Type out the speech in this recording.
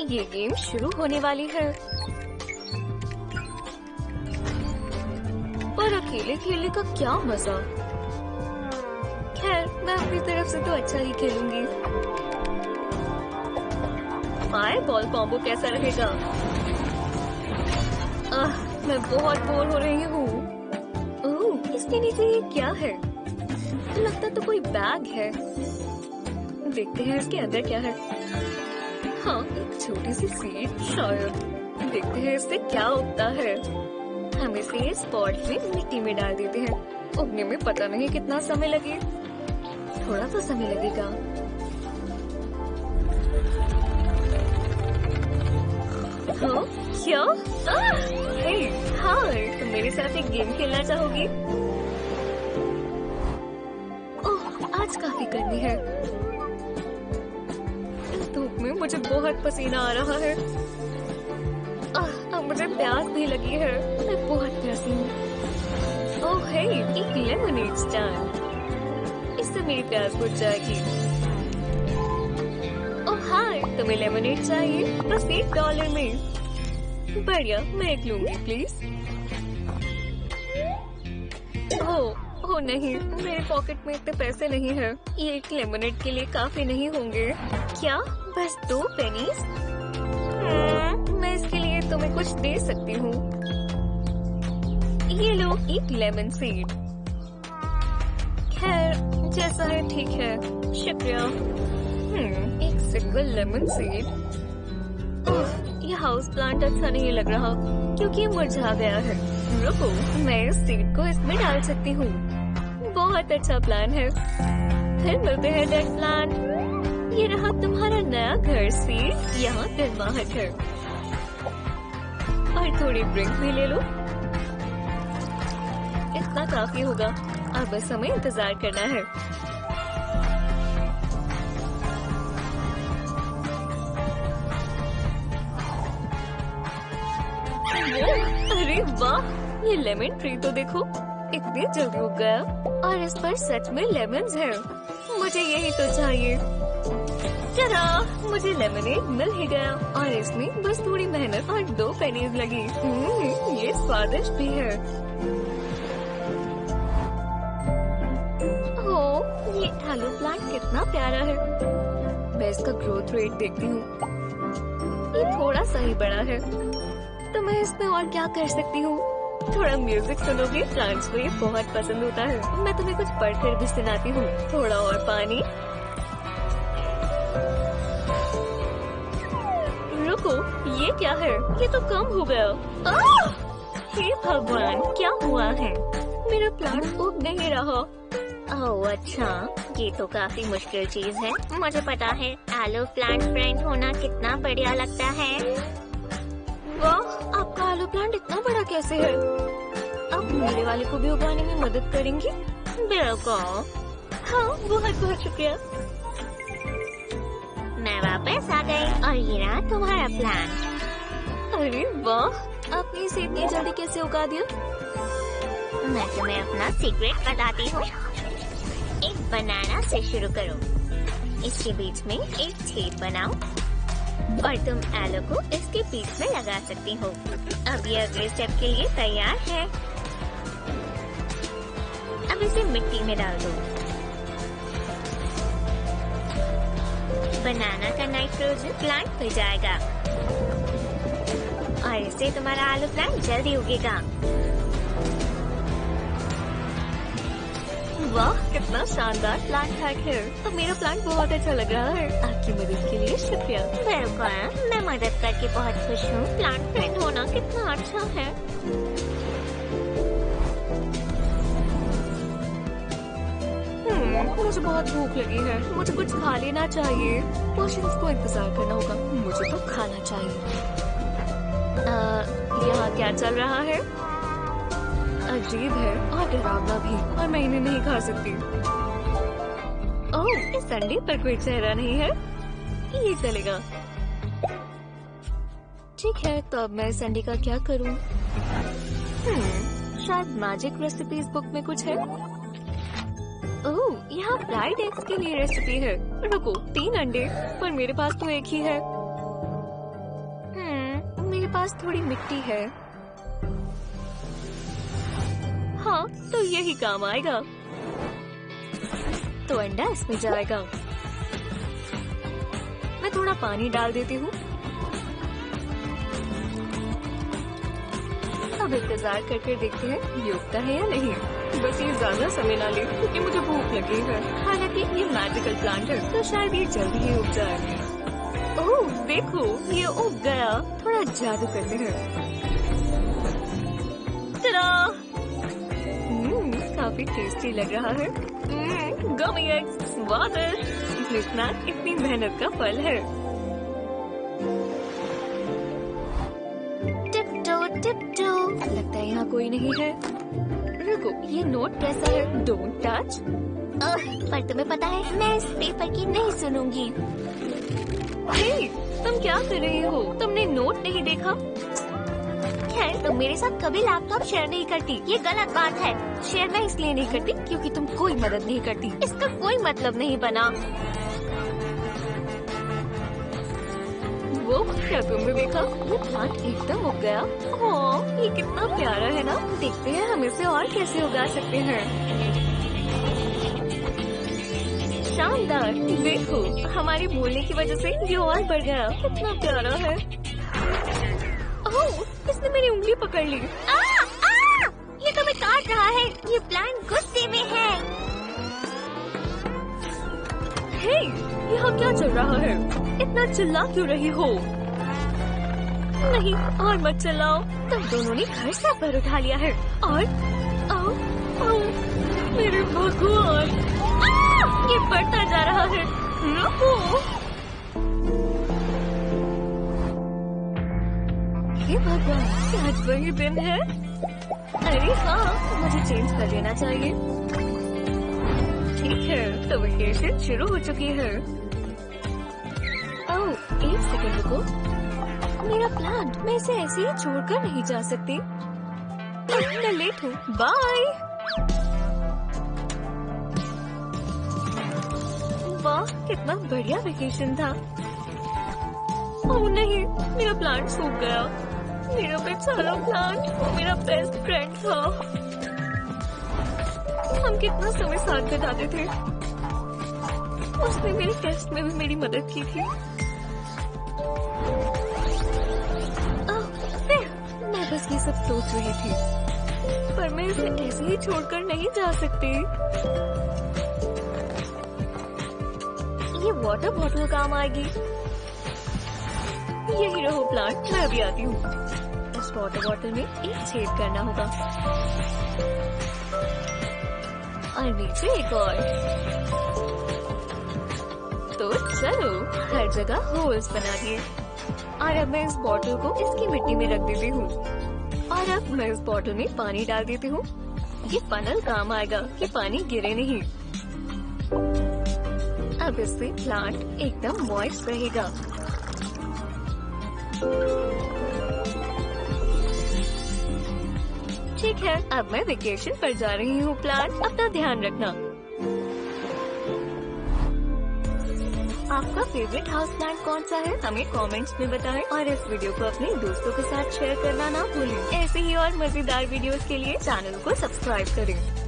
ये गेम शुरू होने वाली है। पर अकेले खेलने का क्या मजा। खैर, मैं अपनी तरफ से तो अच्छा ही खेलूंगी। फायर बॉल कॉम्बो कैसा रहेगा? मैं बहुत बोर हो रही हूँ। ओह, इसके नीचे ये क्या है? लगता तो कोई बैग है। देखते हैं इसके अंदर क्या है। हाँ, एक छोटी सी सीट शायद। देखते हैं इससे क्या उगता है। हम इसे इस पॉट में मिट्टी में डाल देते हैं। उगने में पता नहीं कितना समय लगे। थोड़ा तो समय लगेगा। हाँ, क्या? हे, हाय, तुम मेरे साथ एक गेम खेलना चाहोगी? ओह, आज काफी गर्मी है। इस धूप में मुझे बहुत पसीना आ रहा है। अब मुझे प्यास भी लगी है। मैं बहुत प्यासी हूँ। ओह हे, एक लेमनेड स्टैंड। इससे मेरी प्यास बुझ जाएगी। ओह हाय, तुम्हें लेमनेड चाहिए? बस $1 में। बढ़िया, मैं एक लूंगी प्लीज। ओह नहीं, मेरे पॉकेट में इतने पैसे नहीं है। ये एक लेमनेड के लिए काफी नहीं होंगे। क्या? बस 2 पेनीज? मैं इसके लिए तुम्हें कुछ दे सकती हूँ। ये लो, एक लेमन सीड। खैर, जैसा है ठीक है, शुक्रिया। एक सिंगल लेमन सीड। ये हाउस प्लांट अच्छा नहीं लग रहा क्योंकि ये मुरझा गया है। रुको, मैं इस सीड को इसमें डाल सकती हूँ। बहुत अच्छा प्लान है। फिर मिलते हैं डेड प्लांट। ये रहा तुम्हारा नया घर सीड। यहाँ गर्माहट है। और थोड़ी ड्रिंक भी ले लो। इतना काफी होगा। अब बस हमें इंतजार करना है। अरे वाह, ये लेमन ट्री तो देखो, इतनी जल्दी उग गया। और इस पर सच में लेमन्स है। मुझे यही तो चाहिए। चला, मुझे लेमनेड मिल ही गया। और इसमें बस थोड़ी मेहनत और 2 पेनीज लगी। ये स्वादिष्ट भी है। ओह, ये आलू प्लांट कितना प्यारा है। मैं इसका ग्रोथ रेट देखती हूँ। ये थोड़ा सा ही बड़ा है। तो मैं इसमें और क्या कर सकती हूँ? थोड़ा म्यूजिक सुनोगे? प्लांट्स को ये बहुत पसंद होता है। मैं तुम्हें कुछ पढ़कर भी सुनाती हूँ। थोड़ा और पानी। रुको, ये क्या है? ये तो कम हो गया। हे भगवान, क्या हुआ है? मेरा प्लांट उग नहीं रहा। ओह अच्छा, ये तो काफी मुश्किल चीज है। मुझे पता है, आलू प्लांट फ्रेंड होना कितना बढ़िया लगता है। वाह, आपका आलू प्लांट इतना बड़ा कैसे है? आप मेरे वाले को भी उगाने में मदद करेंगी? बिल्कुल। हाँ, बहुत बहुत शुक्रिया। मैं वापस आ गई और ये रहा तुम्हारा प्लांट। अरे वाह, आपने इसे इतनी जल्दी कैसे उगा दिया? मैं तुम्हें अपना सीक्रेट बताती हूँ। एक बनाना से शुरू करो। इसके बीच में एक छेद बनाओ और तुम आलू को इसके बीच में लगा सकती हो। अब ये अगले स्टेप के लिए तैयार है। अब इसे मिट्टी में डाल दो। बनाना का नाइट्रोजन प्लांट में जाएगा और इससे तुम्हारा आलू प्लांट जल्दी उगेगा। वाह, कितना शानदार प्लांट हैक है। अब मेरा प्लांट बहुत अच्छा लग रहा है। आपकी मदद के लिए शुक्रिया। वेलकम, मैं मदद करके बहुत खुश हूँ। प्लांट फ्रेंड होना कितना अच्छा है। मुझे बहुत भूख लगी है। मुझे कुछ खा लेना चाहिए। पोशंस को इंतजार करना होगा। मुझे तो खाना चाहिए। यहाँ क्या चल रहा है? अजीब है और डरावना भी, और मैं इन्हें नहीं खा सकती। ओह, इस संडे पर कोई चेहरा नहीं है। ये चलेगा। ठीक है, तो अब मैं संडे का क्या करूं? शायद मैजिक रेसिपीज बुक में कुछ है। ओह, यहाँ फ्राइड एग्स के लिए रेसिपी है। रुको, 3 अंडे, पर मेरे पास तो एक ही है। पास थोड़ी मिट्टी है। हाँ, तो यही काम आएगा। तो अंडा इसमें जाएगा। मैं थोड़ा पानी डाल देती हूँ। अब इंतजार करके देखते हैं ये उगता है या नहीं। बस ये ज्यादा समय ना ले क्योंकि मुझे भूख लगी है। हालांकि ये मैजिकल प्लांट है तो शायद ये जल्दी ही उग जाए। ओह देखो, ये उग गया। थोड़ा जादू करते हैं। तड़ा! काफी टेस्टी लग रहा है। गमी एग्स स्वादिष्ट। ये स्नैक इतनी मेहनत का फल है। टिप्टो, लगता है यहाँ कोई नहीं है। रुको, ये नोट कैसा है? Don't touch. पर तुम्हें पता है मैं इस पेपर की नहीं सुनूंगी। हे, तुम क्या कर रही हो? तुमने नोट नहीं देखा? खैर, तुम मेरे साथ कभी लैपटॉप शेयर नहीं करती। ये गलत बात है। शेयर मैं इसलिए नहीं करती क्योंकि तुम कोई मदद नहीं करती। इसका कोई मतलब नहीं बना। वो क्या तुमने देखा? वो प्लांट एकदम उग गया। ओह, ये कितना प्यारा है ना। देखते हैं हम इसे और कैसे उगा सकते हैं। शानदार! देखो, हमारे बोलने की वजह से ये और बढ़ गया। कितना प्यारा है। ओह, इसने मेरी उंगली पकड़ ली। ये तो मैं काट रहा है। ये प्लांट गुस्से में है। हे, यहाँ क्या चल रहा है? इतना चिल्ला क्यों रही हो? नहीं, और मत चिल्लाओ। तुम दोनों ने घर से पर उठा लिया है। और मेरे भगवान, ये बढ़ता जा रहा है। रुको। हे भगवान, क्या आज वही दिन है? अरे हाँ, मुझे चेंज कर लेना चाहिए। ठीक है, तो वेकेशन शुरू हो चुकी है। ओह, एक सेकंड रुको। मेरा प्लांट, मैं इसे ऐसे ही छोड़कर नहीं जा सकती। मैं लेट हूँ। बाय। वाह, कितना बढ़िया वेकेशन था। ओह नहीं, मेरा प्लांट सूख गया। मेरा बेचारा प्लांट, वो मेरा बेस्ट फ्रेंड था। हम कितना समय साथ बिताते थे। उसने मेरे टेस्ट में भी मेरी मदद की थी। मैं बस ये सब सोच रही थी, पर मैं इसे ऐसे ही छोड़कर नहीं जा सकती। ये वाटर बॉटल काम आएगी। यही रहो प्लांट, मैं अभी आती हूँ। इस वाटर बॉटल में एक छेद करना होगा और नीचे एक और। तो चलो, हर जगह होल्स बना दिए। और अब मैं इस बॉटल को इसकी मिट्टी में रख देती हूँ। और अब मैं इस बॉटल में पानी डाल देती हूँ। ये फनल काम आएगा कि पानी गिरे नहीं। अब इससे प्लांट एकदम मॉइस्ट रहेगा। ठीक है, अब मैं वेकेशन पर जा रही हूँ। प्लांट, अपना ध्यान रखना। आपका फेवरेट हाउस प्लांट कौन सा है? हमें कमेंट्स में बताएं और इस वीडियो को अपने दोस्तों के साथ शेयर करना ना भूलें। ऐसे ही और मजेदार वीडियोस के लिए चैनल को सब्सक्राइब करें।